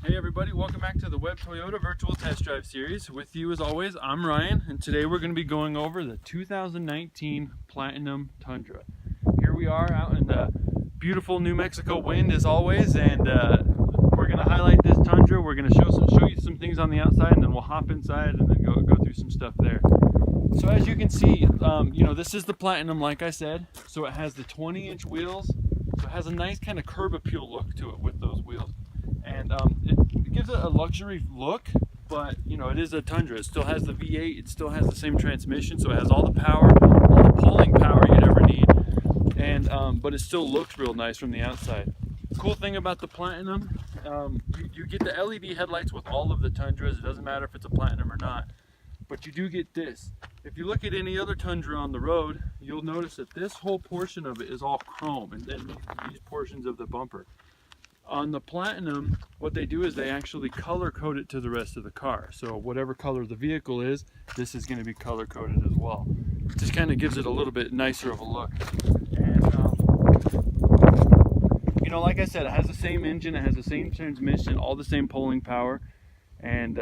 Hey everybody, welcome back to the Webb Toyota Virtual Test Drive Series. With you as always, I'm Ryan, and today we're going to be going over the 2019 Platinum Tundra. Here we are out in the beautiful New Mexico wind as always, and we're going to highlight this Tundra. We're going to show you some things on the outside, and then we'll hop inside and then go through some stuff there. So as you can see, this is the Platinum, like I said. So it has the 20-inch wheels, so it has a nice kind of curb appeal look to it with those wheels. And it gives it a luxury look, but it is a Tundra. It still has the V8, it still has the same transmission, so it has all the power, all the pulling power you'd ever need, and but it still looks real nice from the outside. Cool thing about the Platinum, you get the LED headlights with all of the Tundras. It doesn't matter if it's a Platinum or not, but you do get this. If you look at any other Tundra on the road, you'll notice that this whole portion of it is all chrome, and then these portions of the bumper. On the Platinum, what they do is they actually color code it to the rest of the car. So whatever color the vehicle is, this is going to be color coded as well. It just kind of gives it a little bit nicer of a look. And like I said, it has the same engine, it has the same transmission, all the same pulling power, and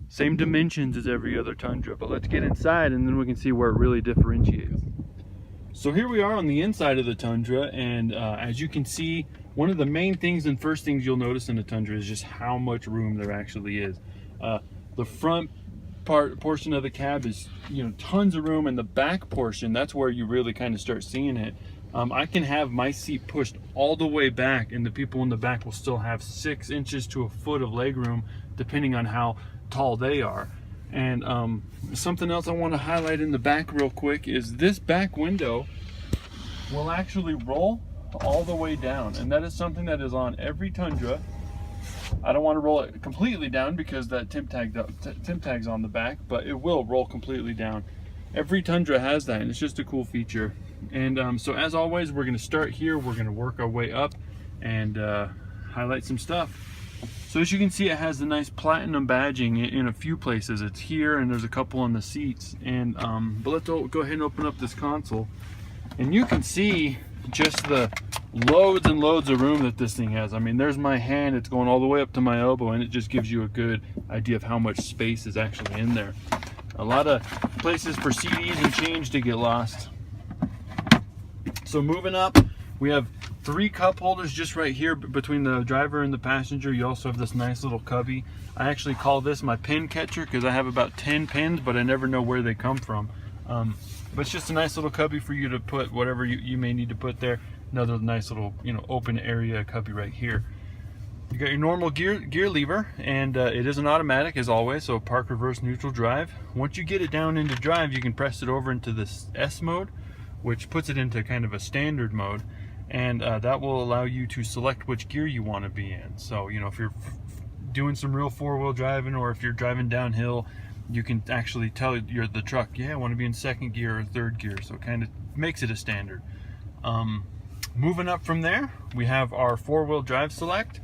same dimensions as every other Tundra. But let's get inside and then we can see where it really differentiates. So here we are on the inside of the Tundra, and as you can see, one of the main things and first things you'll notice in a Tundra is just how much room there actually is. The front portion of the cab is tons of room, and the back portion, that's where you really kind of start seeing it. I can have my seat pushed all the way back, and the people in the back will still have 6 inches to a foot of leg room, depending on how tall they are. And something else I want to highlight in the back real quick is this back window will actually roll all the way down, and that is something that is on every Tundra. I don't want to roll it completely down because that temp tag's on the back, but it will roll completely down. Every Tundra has that, and it's just a cool feature. And so as always, we're going to start here. We're going to work our way up and highlight some stuff. So as you can see, it has the nice Platinum badging in a few places. It's here, and there's a couple on the seats. And but let's go ahead and open up this console, and you can see just the loads and loads of room that this thing has. I mean, there's my hand, it's going all the way up to my elbow, and it just gives you a good idea of how much space is actually in there. A lot of places for CDs and change to get lost. So moving up, we have 3 cup holders just right here between the driver and the passenger. You also have this nice little cubby. I actually call this my pin catcher because I have about 10 pins, but I never know where they come from. But it's just a nice little cubby for you to put whatever you may need to put there. Another nice little open area cubby right here. You got your normal gear lever, and it is an automatic as always, so park, reverse, neutral, drive. Once you get it down into drive, you can press it over into this S mode, which puts it into kind of a standard mode, and that will allow you to select which gear you want to be in. So if you're doing some real 4-wheel driving, or if you're driving downhill, you can actually tell the truck, yeah, I want to be in 2nd gear or 3rd gear, so it kind of makes it a standard. Moving up from there, we have our 4-wheel drive select.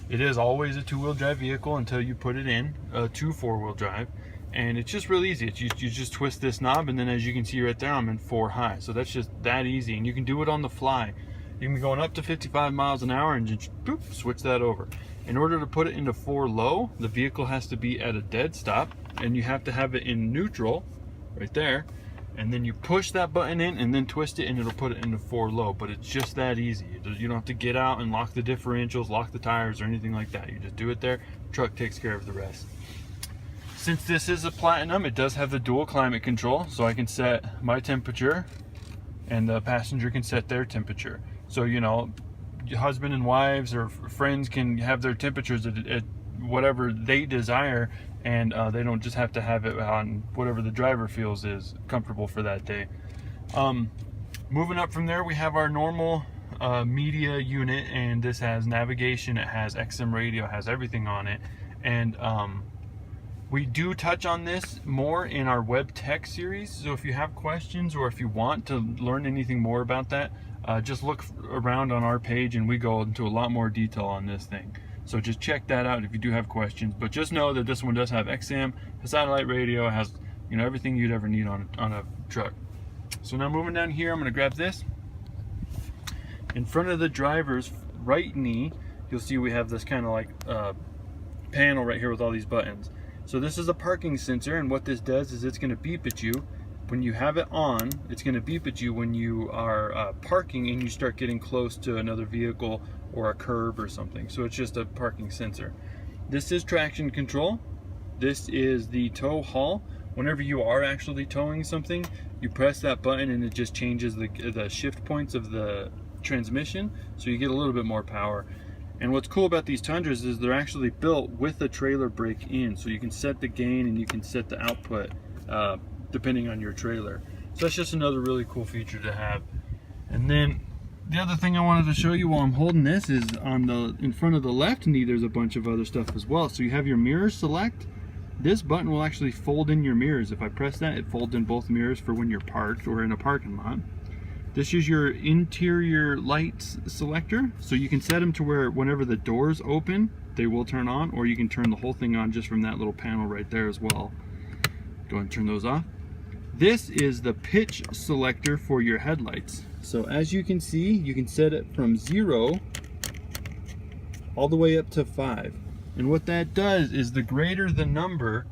It is always a 2-wheel drive vehicle until you put it in to 4-wheel drive, and it's just real easy. You just twist this knob, and then as you can see right there, I'm in 4 high, so that's just that easy, and you can do it on the fly. You can be going up to 55 miles an hour and just boop, switch that over. In order to put it into 4 low, the vehicle has to be at a dead stop, and you have to have it in neutral right there, and then you push that button in and then twist it, and it'll put it into 4 low. But it's just that easy. You don't have to get out and lock the differentials, lock the tires, or anything like that. You just do it there. The truck takes care of the rest. Since this is a Platinum, it does have the dual climate control, so I can set my temperature and the passenger can set their temperature. So husband and wives or friends can have their temperatures at whatever they desire, and they don't just have to have it on whatever the driver feels is comfortable for that day. Moving up from there, we have our normal media unit, and this has navigation, it has XM radio, it has everything on it. And we do touch on this more in our Web Tech series, so if you have questions or if you want to learn anything more about that, just look around on our page, and we go into a lot more detail on this thing. So just check that out if you do have questions. But just know that this one does have XM, a satellite radio, it has everything you'd ever need on a truck. So now moving down here, I'm going to grab this. In front of the driver's right knee, you'll see we have this kind of like panel right here with all these buttons. So this is a parking sensor, and what this does is it's going to beep at you when you have it on. It's going to beep at you when you are parking and you start getting close to another vehicle or a curb or something. So it's just a parking sensor. This is traction control. This is the tow haul. Whenever you are actually towing something, you press that button and it just changes the shift points of the transmission, so you get a little bit more power. And what's cool about these Tundras is they're actually built with a trailer brake in, so you can set the gain and you can set the output depending on your trailer. So that's just another really cool feature to have. And then the other thing I wanted to show you while I'm holding this is in front of the left knee there's a bunch of other stuff as well. So you have your mirror select. This button will actually fold in your mirrors. If I press that, it folds in both mirrors for when you're parked or in a parking lot. This is your interior lights selector, so you can set them to where whenever the doors open, they will turn on, or you can turn the whole thing on just from that little panel right there as well. Go ahead and turn those off. This is the pitch selector for your headlights. So as you can see, you can set it from 0 all the way up to 5. And what that does is the greater the number,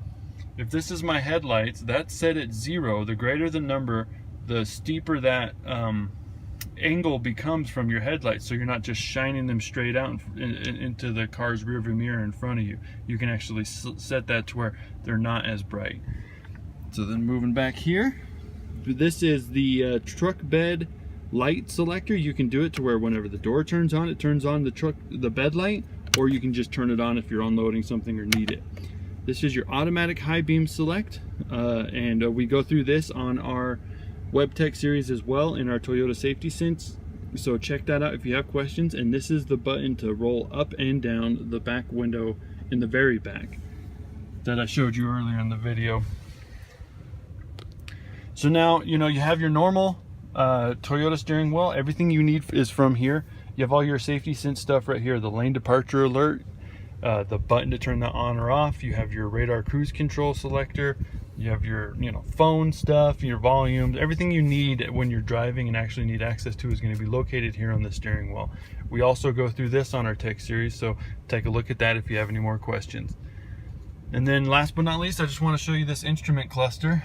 if this is my headlights, that's set at 0, the greater the number, the steeper that angle becomes from your headlights, so you're not just shining them straight out into the car's rearview mirror in front of you. You can actually set that to where they're not as bright. So then moving back here, this is the truck bed light selector. You can do it to where whenever the door turns on, it turns on the bed light, or you can just turn it on if you're unloading something or need it. This is your automatic high beam select, and we go through this on our Webb Tech series as well in our Toyota Safety Sense. So check that out if you have questions. And this is the button to roll up and down the back window in the very back that I showed you earlier in the video. So now, you know, you have your normal Toyota steering wheel. Everything you need is from here. You have all your Safety Sense stuff right here, the lane departure alert, the button to turn that on or off. You have your radar cruise control selector. You have your, phone stuff, your volumes, everything you need when you're driving and actually need access to is going to be located here on the steering wheel. We also go through this on our tech series, so take a look at that if you have any more questions. And then last but not least, I just want to show you this instrument cluster.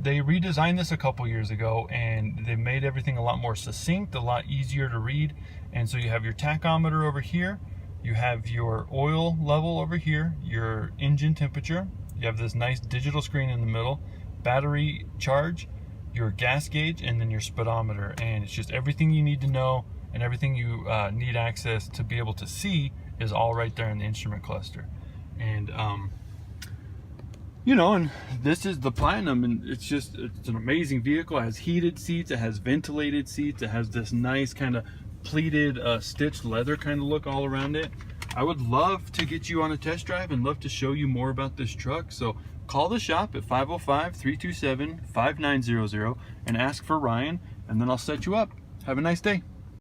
They redesigned this a couple years ago, and they made everything a lot more succinct, a lot easier to read. And so you have your tachometer over here, you have your oil level over here, your engine temperature, you have this nice digital screen in the middle, battery charge, your gas gauge, and then your speedometer. And it's just everything you need to know and everything you need access to be able to see is all right there in the instrument cluster. And and this is the Platinum, and it's an amazing vehicle. It has heated seats, it has ventilated seats, it has this nice kind of pleated stitched leather kind of look all around it. I would love to get you on a test drive and love to show you more about this truck. So call the shop at 505-327-5900 and ask for Ryan, and then I'll set you up. Have a nice day.